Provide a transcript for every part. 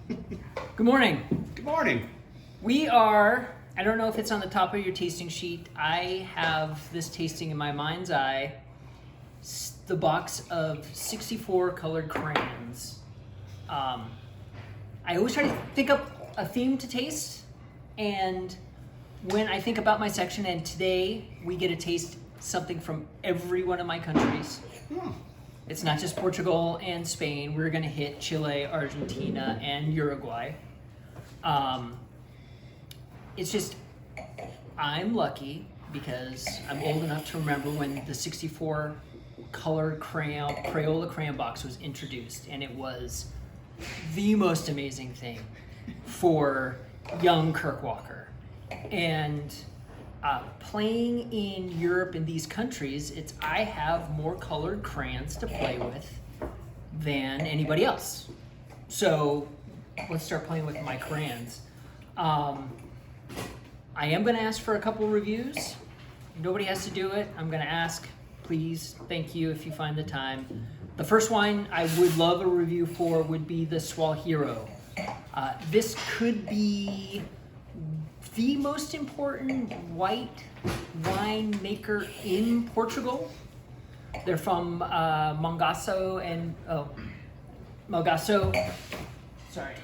Good morning. Good morning. We are, I don't know if it's on the top of your tasting sheet. I have this tasting in my mind's eye, the box of 64 colored crayons. I always try to think up a theme to taste, and when I think about my section, and today we get to taste something from every one of my countries. It's not just Portugal and Spain. We're going to hit Chile, Argentina, and Uruguay. It's just, I'm lucky because I'm old enough to remember when the 64 colored Crayola crayon box was introduced, and it was the most amazing thing for young Kirk Walker. And playing in Europe in these countries, I have more colored crayons to play with than anybody else. So let's start playing with my crayons. I am going to ask for a couple reviews. Nobody has to do it. I'm going to ask, please, thank you if you find the time. The first wine I would love a review for would be the Swalhero. This could be the most important white wine maker in Portugal. They're from Mongaço and Melgaço. Sorry.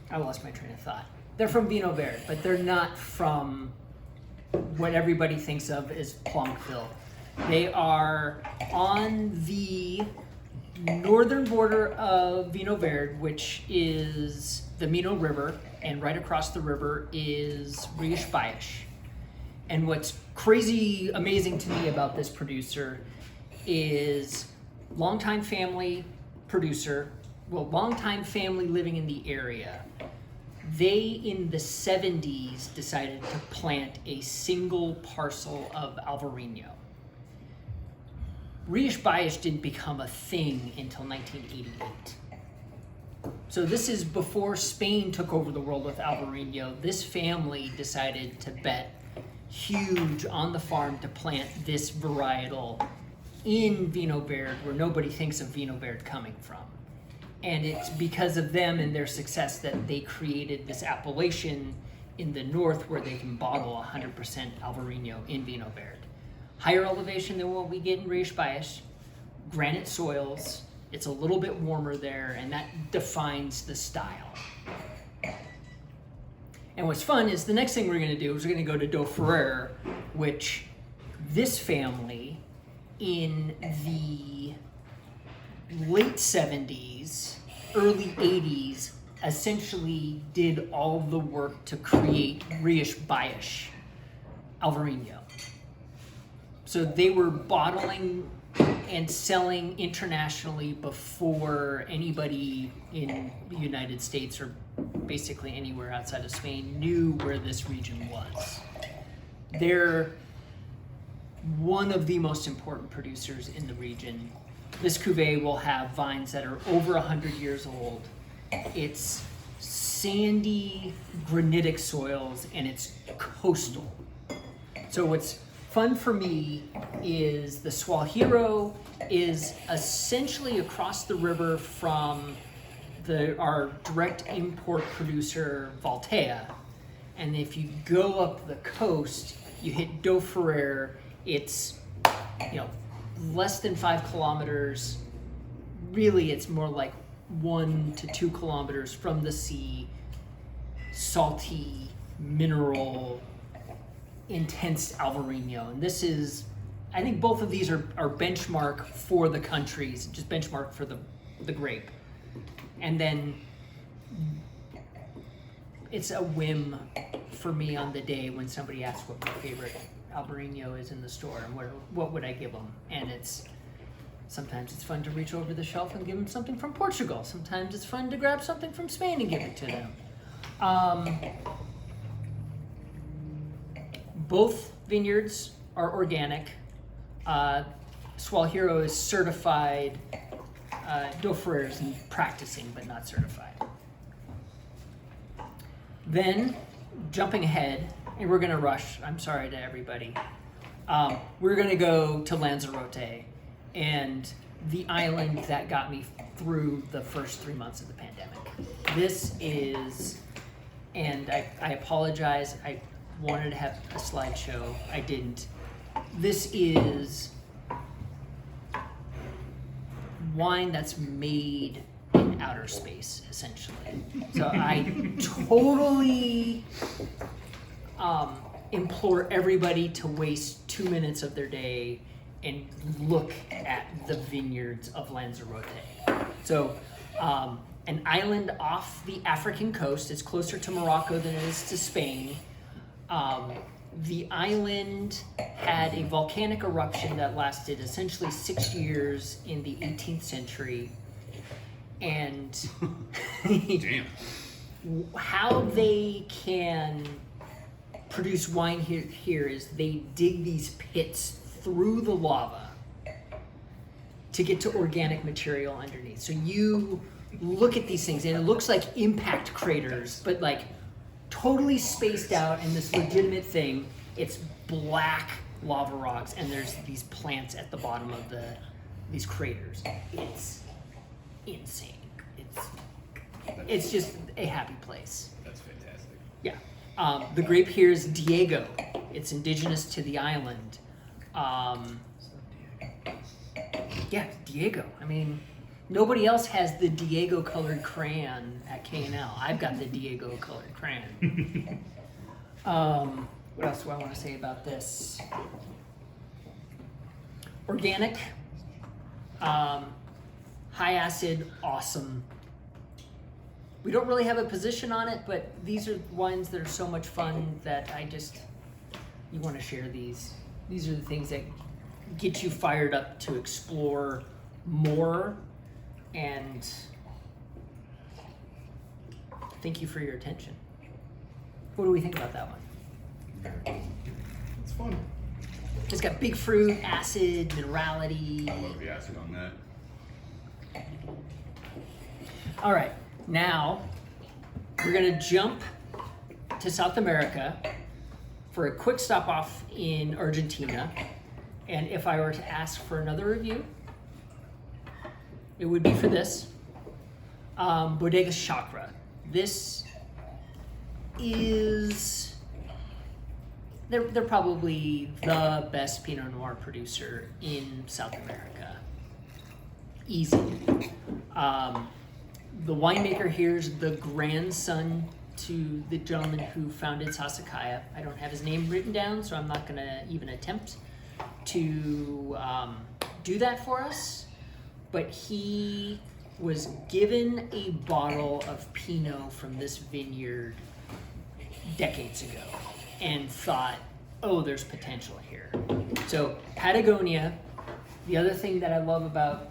I lost my train of thought. They're from Vinho Verde, but they're not from what everybody thinks of as Plumpville. They are on the northern border of Vinho Verde, which is the Minho River, and right across the river is Rias Baixas. And what's crazy amazing to me about this producer is longtime family producer, longtime family living in the area. They, in the 70s, decided to plant a single parcel of Alvarinho. Rias Baixas didn't become a thing until 1988. So this is before Spain took over the world with Alvarinho. This family decided to bet huge on the farm to plant this varietal in Vinho Verde, where nobody thinks of Vinho Verde coming from. And it's because of them and their success that they created this appellation in the north where they can bottle 100% Alvarinho in Vinho Verde. Higher elevation than what we get in Rias Baixas, granite soils, it's a little bit warmer there, and that defines the style. And what's fun is the next thing we're gonna do is we're gonna go to Do Ferreira, which this family in the late 70s, early 80s, essentially did all the work to create Rias Baixas Alvarinho. So they were bottling and selling internationally before anybody in the United States or basically anywhere outside of Spain knew where this region was. They're one of the most important producers in the region. This cuvee will have vines that are over 100 years old. It's sandy, granitic soils, and it's coastal. So what's fun for me is the Swalhero is essentially across the river from our direct import producer, Valtea. And if you go up the coast, you hit Do Ferreira. It's, less than 5 kilometers. Really, it's more like 1 to 2 kilometers from the sea. Salty, mineral, intense Alvarinho. And this is, I think both of these are benchmark for the countries, just benchmark for the grape. And then it's a whim for me on the day when somebody asks what my favorite Alvarinho is in the store and what would I give them. And sometimes it's fun to reach over the shelf and give them something from Portugal. Sometimes it's fun to grab something from Spain and give it to them. Both vineyards are organic. Swalhero is certified. Do Ferreira is practicing but not certified. Then, jumping ahead, and we're gonna rush, I'm sorry to everybody. We're gonna go to Lanzarote, and the island that got me through the first 3 months of the pandemic. This is, and I apologize, I wanted to have a slideshow, I didn't. This is wine that's made in outer space, essentially. So I totally implore everybody to waste 2 minutes of their day and look at the vineyards of Lanzarote. So an island off the African coast, it's closer to Morocco than it is to Spain. The island had a volcanic eruption that lasted essentially 6 years in the 18th century. And Damn. how they can produce wine here is they dig these pits through the lava to get to organic material underneath. So you look at these things and it looks like impact craters, but like totally spaced out in this legitimate thing. It's black lava rocks and there's these plants at the bottom of these craters. It's insane. It's just a happy place. That's fantastic. Yeah. The grape here is Diego. It's indigenous to the island. Yeah, Diego. I mean, nobody else has the Diego colored crayon at K&L. I've got the Diego colored crayon. What else do I want to say about this? Organic, high acid, awesome. We don't really have a position on it, but these are wines that are so much fun that you want to share these. These are the things that get you fired up to explore more, and thank you for your attention. What do we think about that one? It's fun. It's got big fruit, acid, minerality. I love the acid on that. All right, now we're gonna jump to South America for a quick stop off in Argentina. And if I were to ask for another review, it would be for this, Bodega Chakra. This is, they're probably the best Pinot Noir producer in South America. Easy. The winemaker here is the grandson to the gentleman who founded Sassicaia. I don't have his name written down, so I'm not gonna even attempt to do that for us. But he was given a bottle of Pinot from this vineyard decades ago and thought, oh, there's potential here. So Patagonia, the other thing that I love about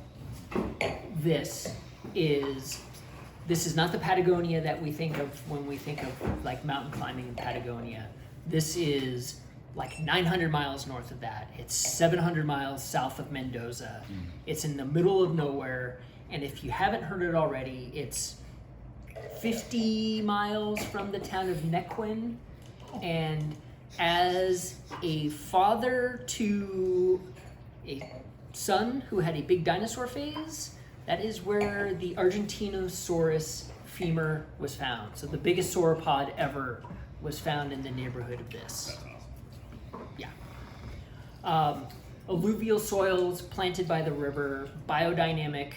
this is not the Patagonia that we think of when we think of like mountain climbing in Patagonia. This is like 900 miles north of that. It's 700 miles south of Mendoza. It's in the middle of nowhere. And if you haven't heard it already, it's 50 miles from the town of Nequin. And as a father to a son who had a big dinosaur phase, that is where the Argentinosaurus femur was found. So the biggest sauropod ever was found in the neighborhood of this. That's awesome. Yeah. Alluvial soils planted by the river, biodynamic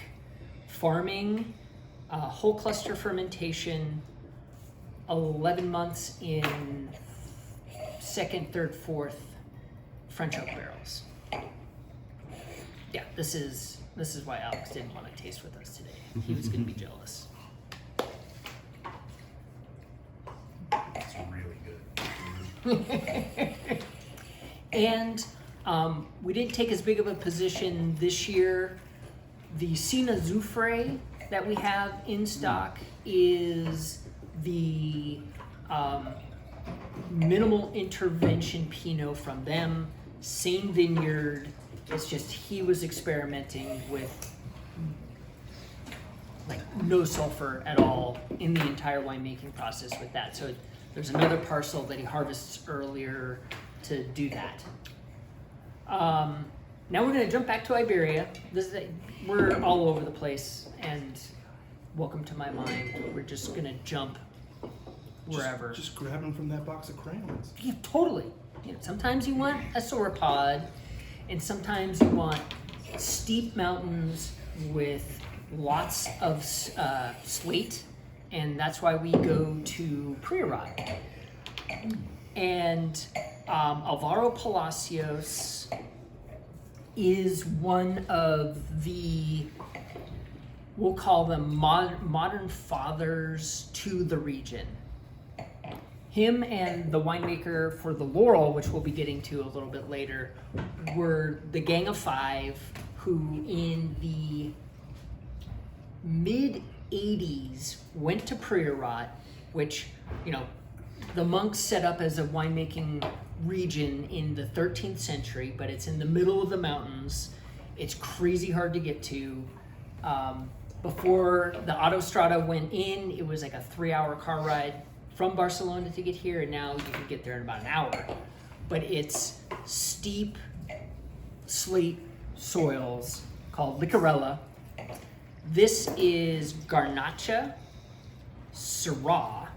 farming, whole cluster fermentation, 11 months in second, third, fourth French oak barrels. Yeah, this is why Alex didn't want to taste with us today. He was going to be jealous. It's really good. And we didn't take as big of a position this year. The Sina Zufre that we have in stock is the minimal intervention Pinot from them, same vineyard. It's just he was experimenting with like no sulfur at all in the entire winemaking process with that. So there's another parcel that he harvests earlier to do that. now we're gonna jump back to Iberia. We're all over the place, and welcome to my mind. We're just gonna jump wherever. Just grab them from that box of crayons. Yeah, totally. Sometimes you want a sauropod, and sometimes you want steep mountains with lots of slate, and that's why we go to Priorat. And Alvaro Palacios is one of the, we'll call them modern fathers to the region. Him and the winemaker for the Laurel, which we'll be getting to a little bit later, were the Gang of Five who in the mid 80s went to Priorat, which, the monks set up as a winemaking region in the 13th century, but it's in the middle of the mountains. It's crazy hard to get to. Before the Autostrada went in, it was like a 3-hour car ride from Barcelona to get here, and now you can get there in about an hour. But it's steep slate soils called Licorella. This is Garnacha, Syrah,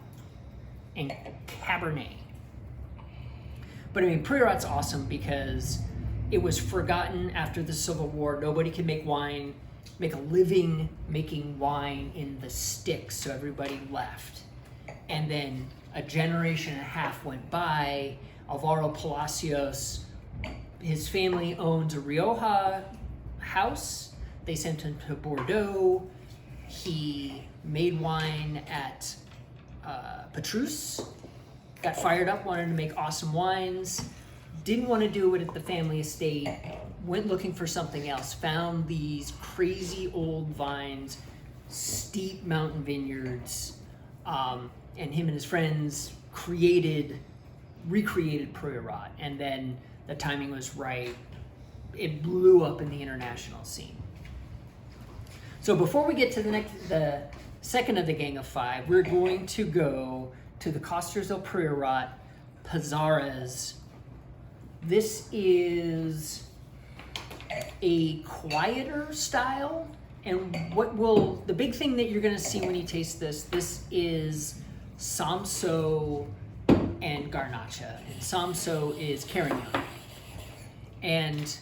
and Cabernet. But Priorat's awesome because it was forgotten after the Civil War. Nobody could make a living making wine in the sticks, so everybody left. And then a generation and a half went by. Alvaro Palacios, his family owns a Rioja house. They sent him to Bordeaux. He made wine at Petrus, got fired up, wanted to make awesome wines, didn't want to do it at the family estate, went looking for something else, found these crazy old vines, steep mountain vineyards, and him and his friends recreated Priorat, and then the timing was right. It blew up in the international scene. So before we get to the second of the Gang of Five, we're going to go to the Costers del Priorat, Pizarras. This is a quieter style, and the big thing that you're gonna see when you taste this is Samso and Garnacha. And Samso is Carignan. And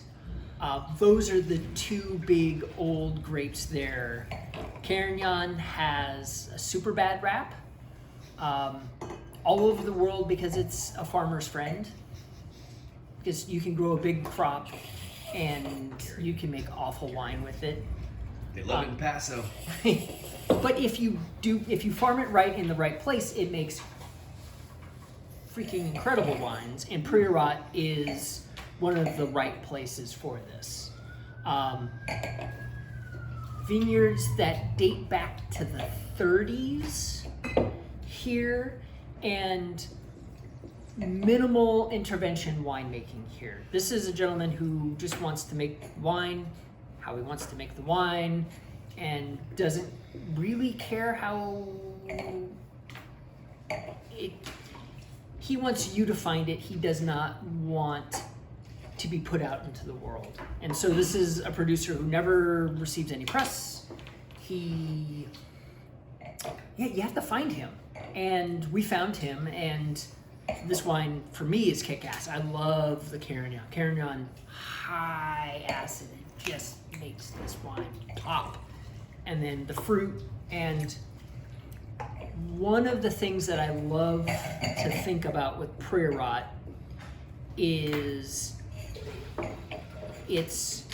those are the two big old grapes there. Carignan has a super bad rap all over the world because it's a farmer's friend. Because you can grow a big crop and you can make awful wine with it. They love it in Paso. But if you farm it right in the right place, it makes freaking incredible wines. And Priorat is one of the right places for this. Vineyards that date back to the 30s here, and minimal intervention winemaking here. This is a gentleman who just wants to make wine how he wants to make the wine and doesn't really care how he wants you to find it. He does not want to be put out into the world. And so this is a producer who never receives any press. You have to find him. And we found him, and this wine for me is kick-ass. I love the Carignan. Carignan, high acid, it just makes this wine pop. And then the fruit, and one of the things that I love to think about with Priorat is it's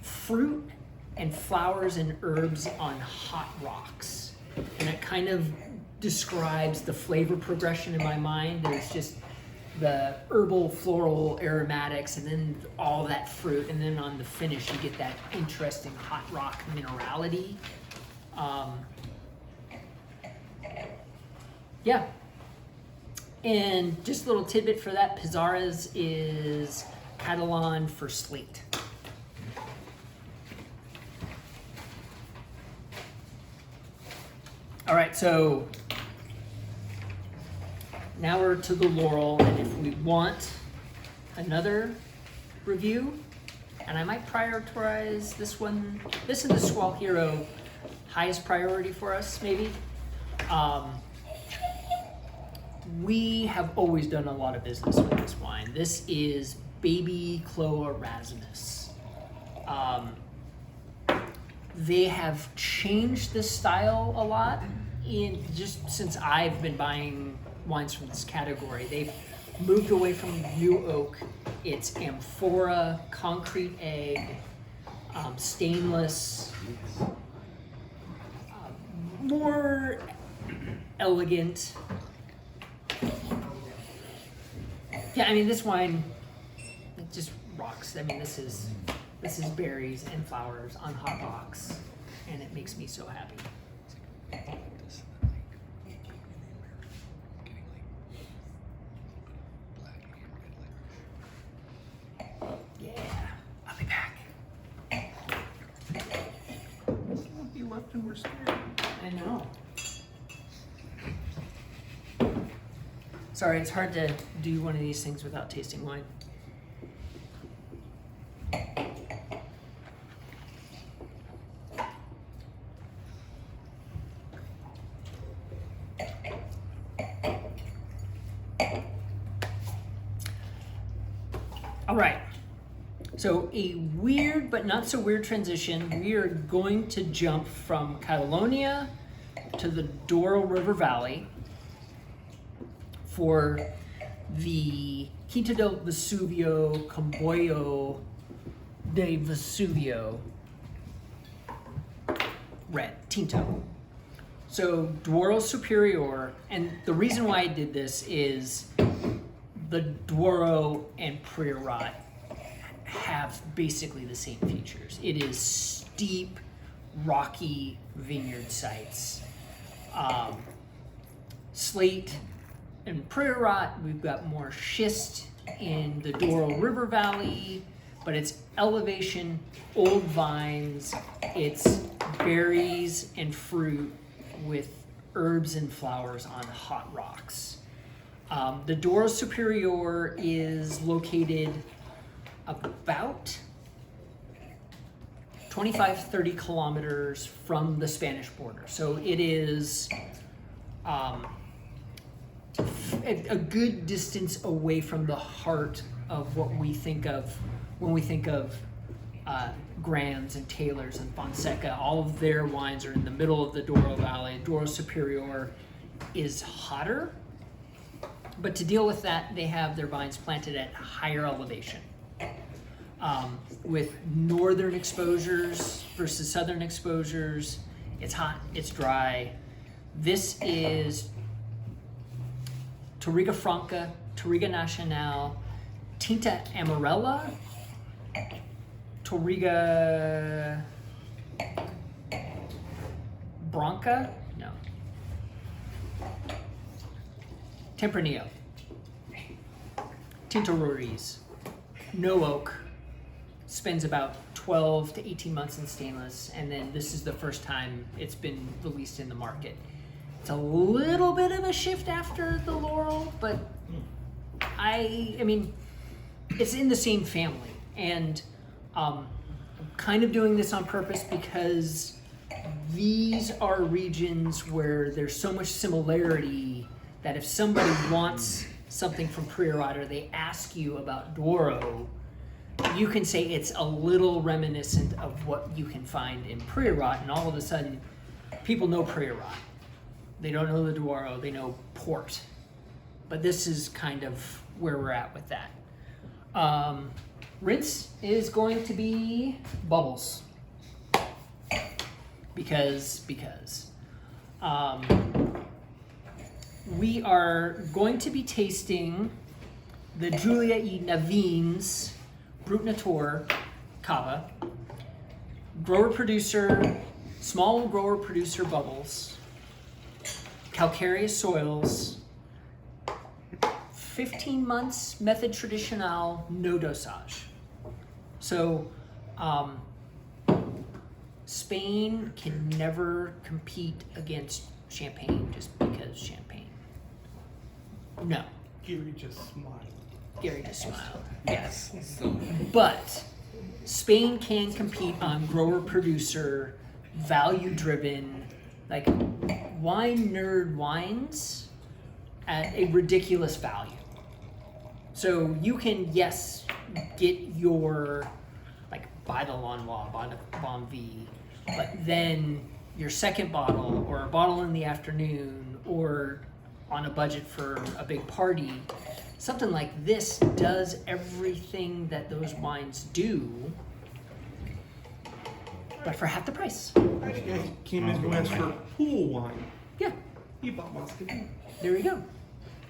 fruit and flowers and herbs on hot rocks. And it kind of describes the flavor progression in my mind. There's just the herbal, floral, aromatics, and then all that fruit. And then on the finish, you get that interesting hot rock minerality. Yeah. And just a little tidbit for that, Pizarras is Catalan for slate. All right, so now we're to the Laurel, and if we want another review, and I might prioritize this one. This and the Squall Hero, highest priority for us, maybe. We have always done a lot of business with this wine. This is Baby Clos Erasmus. They have changed the style a lot in just since I've been buying wines from this category. They've moved away from new oak. It's amphora, concrete egg, stainless, more elegant. Yeah, I mean this wine, it just rocks. I mean this is berries and flowers on hot rocks, and it makes me so happy. Yeah, I'll be back. You left and we're scared. I know. Sorry, it's hard to do one of these things without tasting wine. All right, so a weird but not so weird transition. We are going to jump from Catalonia to the Douro River Valley for the Quinta del Vesuvio, Comboio de Vesuvio red, Tinto. So Douro Superior, and the reason why I did this is the Douro and Priorat have basically the same features. It is steep, rocky vineyard sites. Slate and Priorat, we've got more schist in the Douro River Valley, but it's elevation, old vines, it's berries and fruit with herbs and flowers on hot rocks. The Douro Superior is located about 25-30 kilometers from the Spanish border. So it is a good distance away from the heart of what we think of when we think of Grands and Taylors and Fonseca. All of their wines are in the middle of the Douro Valley. Douro Superior is hotter, but to deal with that, they have their vines planted at higher elevation. With northern exposures versus southern exposures, it's hot, it's dry. This is Touriga Franca, Touriga Nacional, Tinta Amarela, Touriga Branca, no, Tempranillo, Tinto Roriz, no oak, spends about 12 to 18 months in stainless, and then this is the first time it's been released in the market. It's a little bit of a shift after the Laurel, but I mean, it's in the same family, and I'm kind of doing this on purpose because these are regions where there's so much similarity that if somebody wants something from Priorat or they ask you about Douro, you can say it's a little reminiscent of what you can find in Priorat, and all of a sudden, people know Priorat. They don't know the Douro, they know port. But this is kind of where we're at with that. Rinse is going to be bubbles. Because. We are going to be tasting the Giulia e Navins Brut Natur Cava. Grower-producer, small grower-producer bubbles. Calcareous soils. 15 months, method traditional, no dosage. So, Spain can never compete against Champagne just because Champagne. No. Gary just smiled. Gary just smiled. Yes. So, But Spain can compete on grower producer, value driven, like wine nerd wines at a ridiculous value. So you can, yes, get your, like, buy the Lanois, buy the Bon V, but then your second bottle or a bottle in the afternoon or on a budget for a big party, something like this does everything that those wines do, but for half the price. This guy came in and asked for pool wine. Yeah, He bought Muscadine. there you go.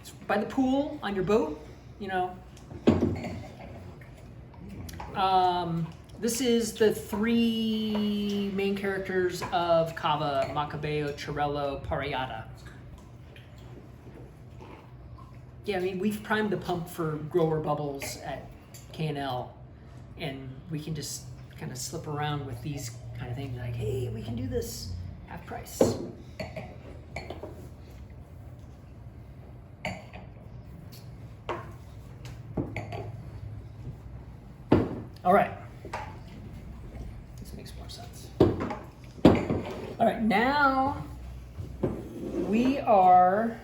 It's by the pool, on your boat, you know. This is the three main characters of Cava: Macabeo, Chirello, Pariata. Yeah, I mean, we've primed the pump for grower bubbles at K&L, and we can just kind of slip around with these kind of things like, hey, we can do this half price. All right. This makes more sense. All right, now we are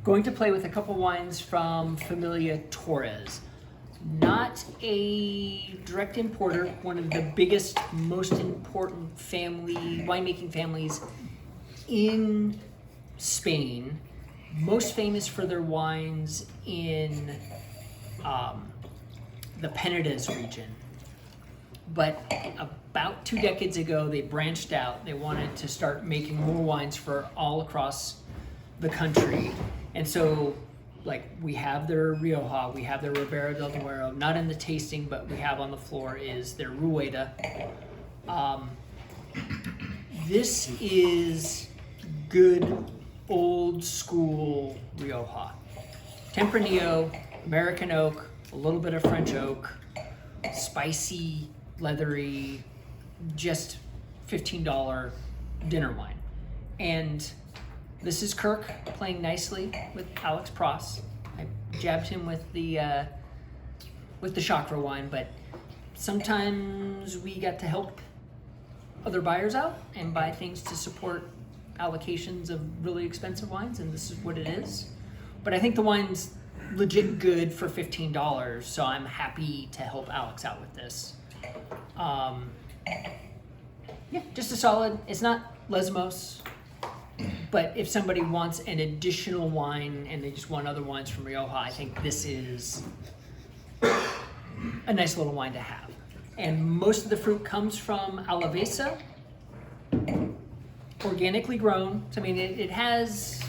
going to play with a couple wines from Familia Torres. Not a direct importer, one of the biggest, most important winemaking families in Spain. Most famous for their wines in the Penedès region. But about 2 decades ago, they branched out. They wanted to start making more wines for all across the country. And so, like, we have their Rioja, we have their Ribera del Duero, not in the tasting, but we have on the floor is their Rueda. This is good old school Rioja. Tempranillo, American oak, a little bit of French oak, spicy, leathery, just $15 dinner wine. And this is Kirk playing nicely with Alex Pross. I jabbed him with the Chakra wine, but sometimes we got to help other buyers out and buy things to support allocations of really expensive wines, and this is what it is. But I think the wine's legit good for $15, so I'm happy to help Alex out with this. Yeah, just a solid. It's not Lesmos, but if somebody wants an additional wine and they just want other wines from Rioja, I think this is a nice little wine to have. And most of the fruit comes from Alavesa, organically grown. So I mean, it has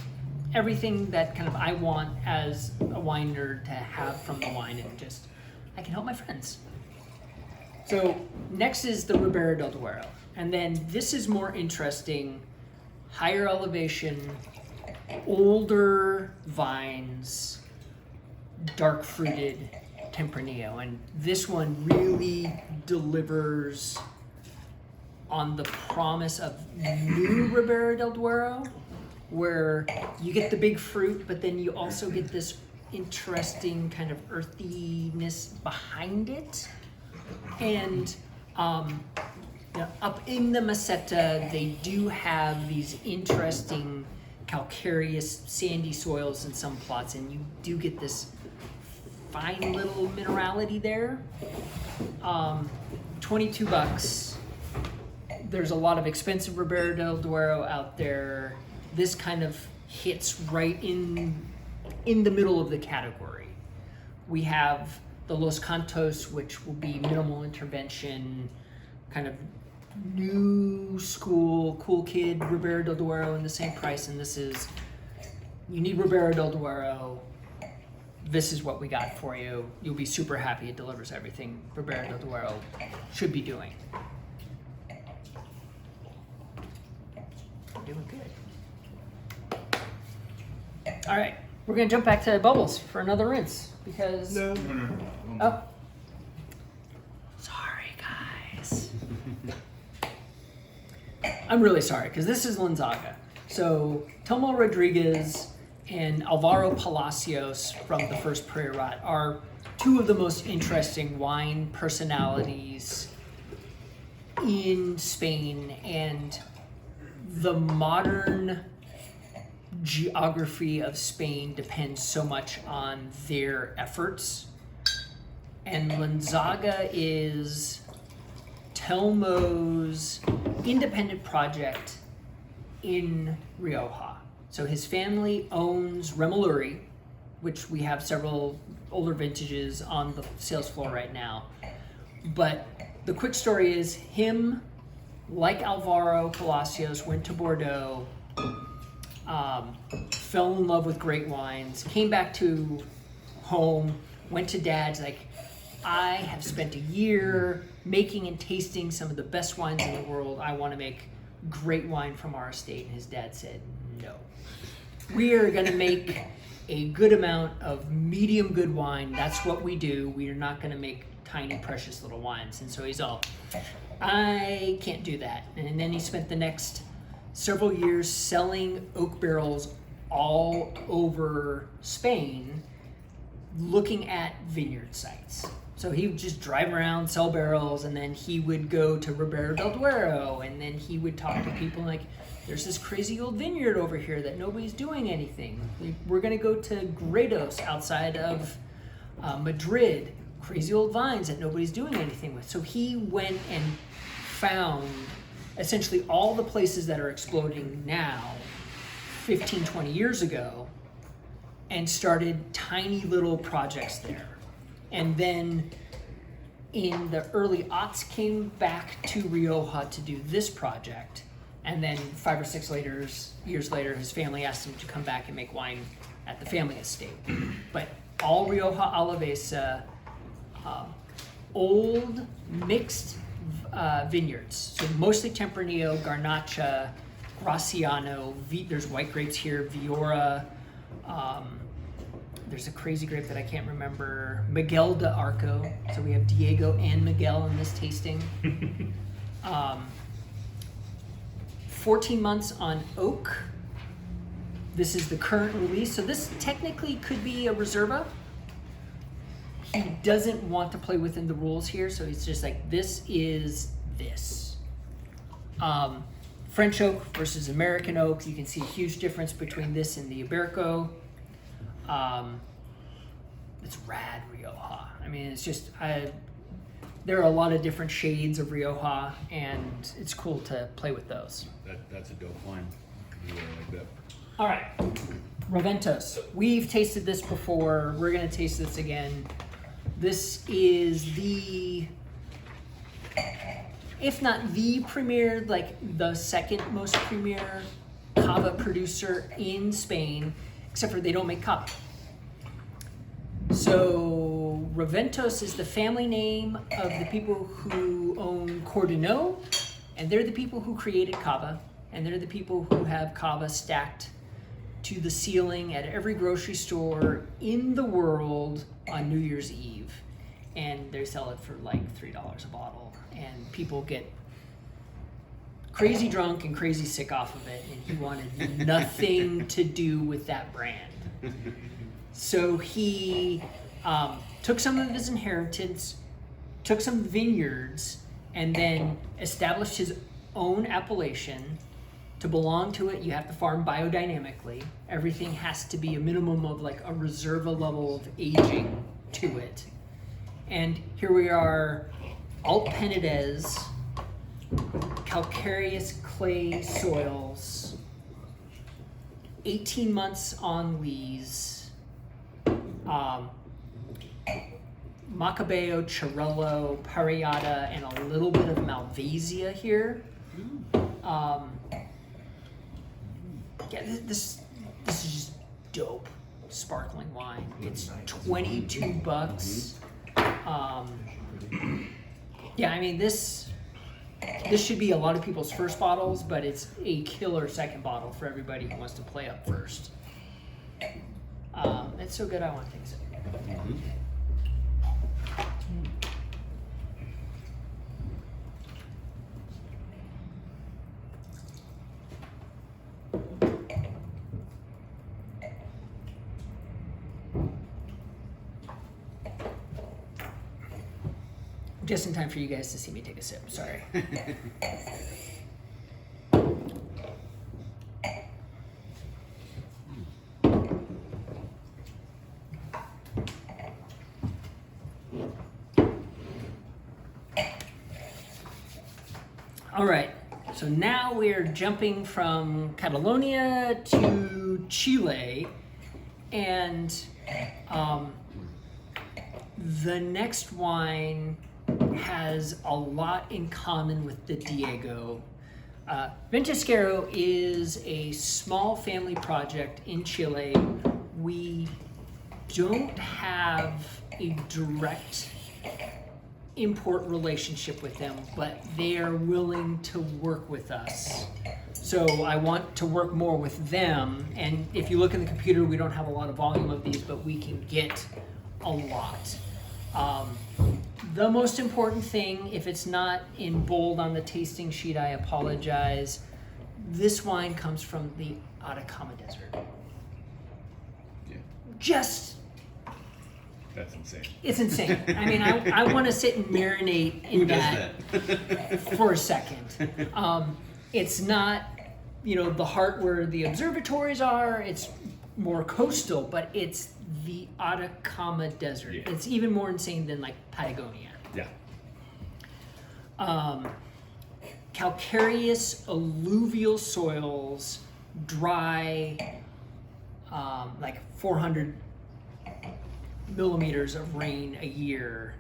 everything that kind of I want as a wine nerd to have from the wine, and just I can help my friends. So next is the Ribera del Duero, and then this is more interesting, higher elevation, older vines, dark fruited Tempranillo, and this one really delivers on the promise of new Ribera del Duero, where you get the big fruit, but then you also get this interesting kind of earthiness behind it. And up in the Meseta, they do have these interesting calcareous, sandy soils in some plots, and you do get this fine little minerality there. $22. There's a lot of expensive Ribera del Duero out there. This kind of hits right in the middle of the category. We have the Los Cantos, which will be minimal intervention, kind of new school, cool kid Ribera del Duero in the same price, and this is, you need Ribera del Duero, this is what we got for you. You'll be super happy. It delivers everything Ribera del Duero should be doing. Doing good. All right, we're gonna jump back to bubbles for another rinse because. No. Oh. Sorry, guys. I'm really sorry because this is Gonzaga. So Tomo Rodriguez and Alvaro Palacios from the first Prairie Rot are two of the most interesting wine personalities in Spain, and the modern geography of Spain depends so much on their efforts. And Gonzaga is Telmo's independent project in Rioja. So his family owns Remoluri, which we have several older vintages on the sales floor right now. But the quick story is him, like Alvaro Palacios, went to Bordeaux, fell in love with great wines, came back to home, went to dad's like, I have spent a year making and tasting some of the best wines in the world. I want to make great wine from our estate. And his dad said, no. We are going to make a good amount of medium good wine. That's what we do. We are not going to make tiny, precious little wines. And so he's all, I can't do that. And then he spent the next several years selling oak barrels all over Spain, looking at vineyard sites. So he would just drive around, sell barrels, and then he would go to Ribera del Duero, and then he would talk to people like, there's this crazy old vineyard over here that nobody's doing anything. We're gonna go to Gredos outside of Madrid, crazy old vines that nobody's doing anything with. So he went and found essentially all the places that are exploding now 15, 20 years ago, and started tiny little projects there. And then in the early aughts came back to Rioja to do this project. And then 5 or 6 years later, his family asked him to come back and make wine at the family estate. But all Rioja Alavesa, old mixed vineyards. So mostly Tempranillo, Garnacha, Graciano, there's white grapes here, Viora, there's a crazy grape that I can't remember, Miguel de Arco. So we have Diego and Miguel in this tasting. 14 months on oak. This is the current release. So this technically could be a Reserva. He doesn't want to play within the rules here, so he's just like, this is this. French oak versus American oak. You can see a huge difference between this and the Iberico. It's rad Rioja. I mean, it's just, there are a lot of different shades of Rioja, and it's cool to play with those. That's a dope wine. I really like that. All right, Raventos. We've tasted this before. We're gonna taste this again. This is the, if not the premier, like the second most premier cava producer in Spain, except for they don't make cava. So Raventos is the family name of the people who own Cordonneau, and they're the people who created cava, and they're the people who have cava stacked to the ceiling at every grocery store in the world on New Year's Eve. And they sell it for like $3 a bottle, and people get crazy drunk and crazy sick off of it, and he wanted nothing to do with that brand. So he took some of his inheritance, took some vineyards, and then established his own appellation. To belong to it, you have to farm biodynamically. Everything has to be a minimum of like a Reserva level of aging to it. And here we are, Alt Penedès, calcareous clay soils, 18 months on lees, Macabeo, Chirello, Parellada, and a little bit of Malvasia here. Yeah, this is just dope sparkling wine. It's $22. Yeah, I mean this should be a lot of people's first bottles, but it's a killer second bottle for everybody who wants to play up first. It's so good I want to taste it. Just in time for you guys to see me take a sip. Sorry. All right. So now we're jumping from Catalonia to Chile, and the next wine has a lot in common with the Diego. Ventisquero is a small family project in Chile. We don't have a direct import relationship with them, but they are willing to work with us. So I want to work more with them, and if you look in the computer, we don't have a lot of volume of these, but we can get a lot. The most important thing, if it's not in bold on the tasting sheet, I apologize. This wine comes from the Atacama Desert. Yeah, Just, that's insane. it's insane. I mean, I want to sit and marinate in Who does that for a second. It's not, the heart where the observatories are. It's more coastal, but it's the Atacama Desert. Yeah. It's even more insane than like Patagonia. Yeah. Calcareous alluvial soils, dry, like 400 millimeters of rain a year.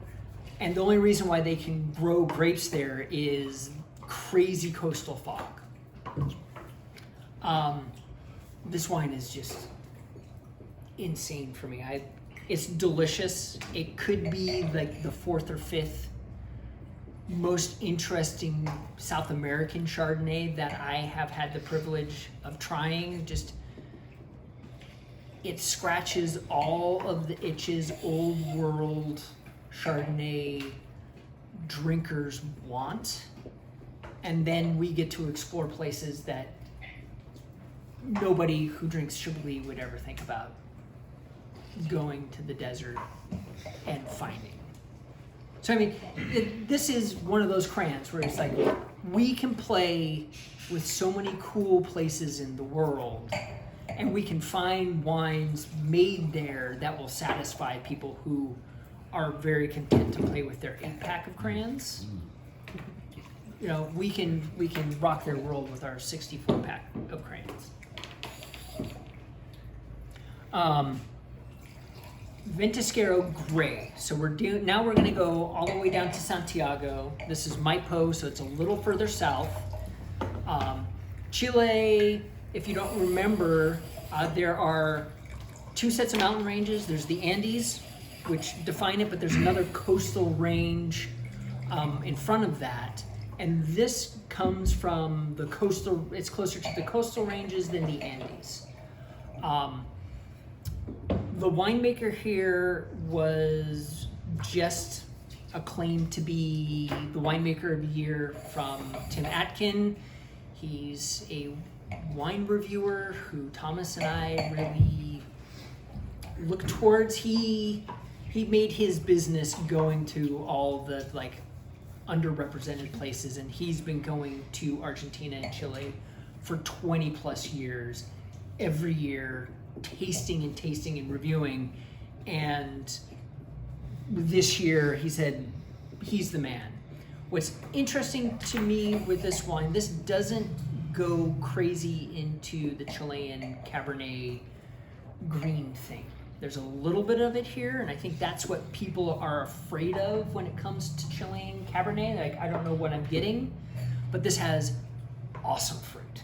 And the only reason why they can grow grapes there is crazy coastal fog. This wine is just insane for me. It's delicious. It could be like the 4th or 5th most interesting South American Chardonnay that I have had the privilege of trying. Just, it scratches all of the itches old world Chardonnay drinkers want. And then we get to explore places that nobody who drinks Chablis would ever think about going to the desert and finding. So I mean, this is one of those crayons where it's like, we can play with so many cool places in the world, and we can find wines made there that will satisfy people who are very content to play with their 8-pack of crayons. We can rock their world with our 64-pack of crayons. Ventisquero Gray. So now we're going to go all the way down to Santiago. This is Maipo, so it's a little further south. Chile, if you don't remember, there are 2 sets of mountain ranges. There's the Andes, which define it, but there's another coastal range in front of that. And this comes from the coastal, it's closer to the coastal ranges than the Andes. The winemaker here was just acclaimed to be the winemaker of the year from Tim Atkin. He's a wine reviewer who Thomas and I really look towards. He made his business going to all the underrepresented places, and he's been going to Argentina and Chile for 20 plus years, every year, tasting and reviewing. And this year he said he's the man. What's interesting to me with this wine, this doesn't go crazy into the Chilean Cabernet green thing. There's a little bit of it here, and I think that's what people are afraid of when it comes to Chilean Cabernet. I don't know what I'm getting, but this has awesome fruit.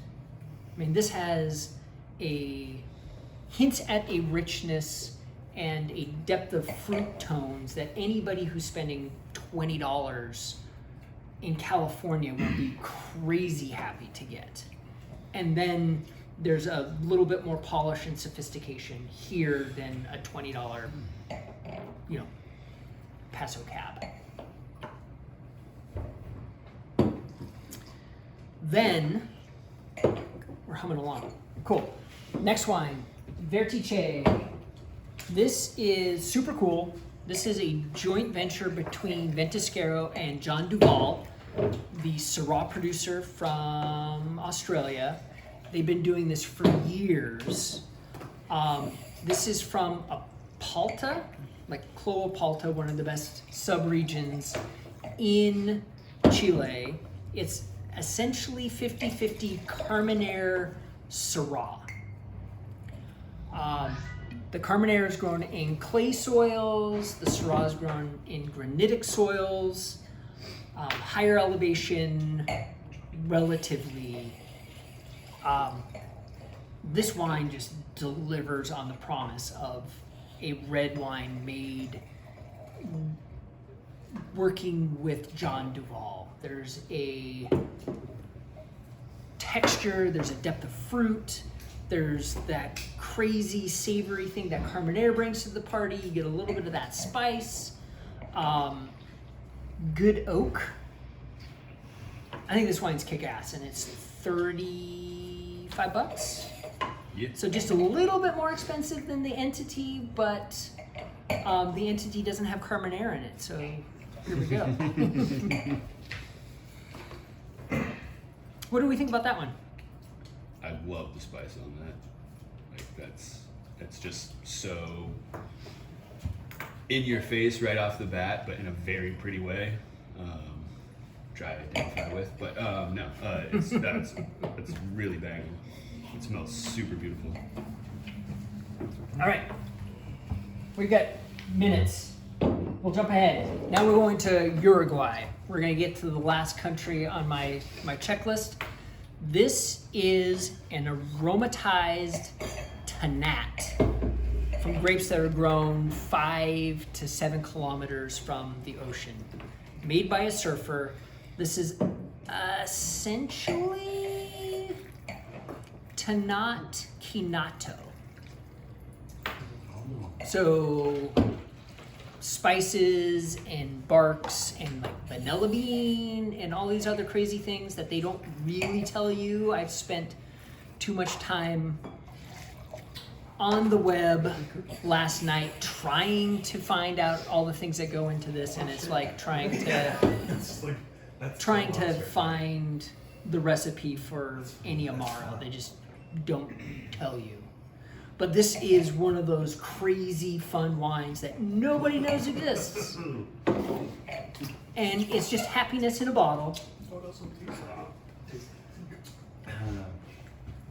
I mean, this has hints at a richness and a depth of fruit tones that anybody who's spending $20 in California will be crazy happy to get. And then there's a little bit more polish and sophistication here than a $20, Paso Cab. Then, we're humming along. Cool. Next wine, Vertice. This is super cool. This is a joint venture between Ventisquero and John Duval, the Syrah producer from Australia. They've been doing this for years. This is from Apalta, like Cloapalta, one of the best subregions in Chile. It's essentially 50-50 Carmenere Syrah. The Carmenere is grown in clay soils, the Syrah is grown in granitic soils, higher elevation, relatively. This wine just delivers on the promise of a red wine made working with John Duval. There's a texture, there's a depth of fruit, there's that crazy savory thing that Carmenere brings to the party. You get a little bit of that spice. Good oak. I think this wine's kick-ass, and it's $35. Yeah. So just a little bit more expensive than the Entity, but the Entity doesn't have Carmenere in it, so here we go. What do we think about that one? I love the spice on that. Like that's just so in your face right off the bat, but in a very pretty way. Try to identify with, but no, it's really banging. It smells super beautiful. All right, we've got minutes. We'll jump ahead. Now we're going to Uruguay. We're going to get to the last country on my checklist. This is an aromatized Tanat from grapes that are grown 5 to 7 kilometers from the ocean. Made by a surfer. This is essentially Tanat Quinato. So spices and barks and like vanilla bean and all these other crazy things that they don't really tell you. I've spent too much time on the web last night trying to find out all the things that go into this, and it's like trying to find the recipe for any Amaro. They just don't tell you. But this is one of those crazy fun wines that nobody knows exists. And it's just happiness in a bottle. What else would taste like? I'm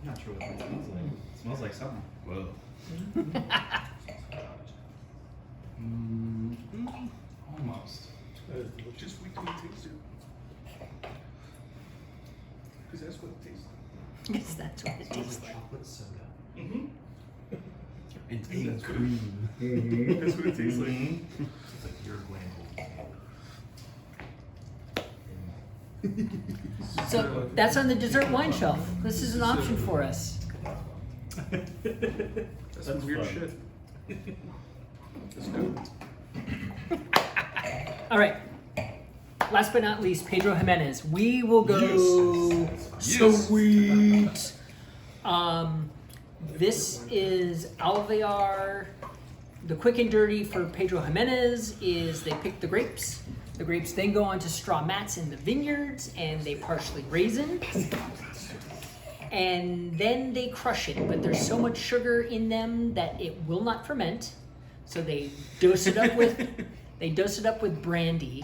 not sure what that smells like. It smells like something. Whoa. Almost. Just wait till you taste it. Because that's what it tastes like. Yes, that's what it tastes like. Chocolate soda. Mm-hmm. And That's cream. That's what it tastes like. It's like Uruguayan gold. So that's on the dessert wine shelf. This is an option for us. That's some weird fun. shit. That's good. All right. Last but not least, Pedro Jimenez. We will go Yes. sweet. This is Alvear. The quick and dirty for Pedro Jimenez is they pick the grapes. The grapes then go onto straw mats in the vineyards and they partially raisin. And then they crush it, but there's so much sugar in them that it will not ferment. So they dose it up with brandy.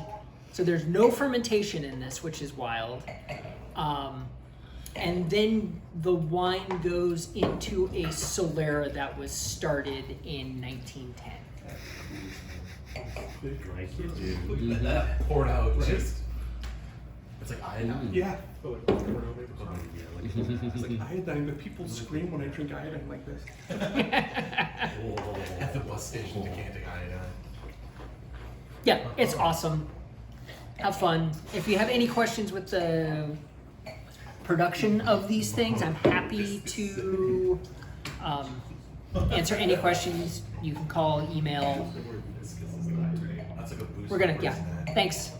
So there's no fermentation in this, which is wild. And then the wine goes into a Solera that was started in 1910. Like it, dude. Poured out. Just. It's like iodine. Yeah. But like, it's like iodine, but people scream when I drink iodine like this. At the bus station decanting iodine. Yeah, it's awesome. Have fun. If you have any questions with the production of these things, I'm happy to answer any questions. You can call, email. That's like a boost. We're gonna, yeah. Thanks.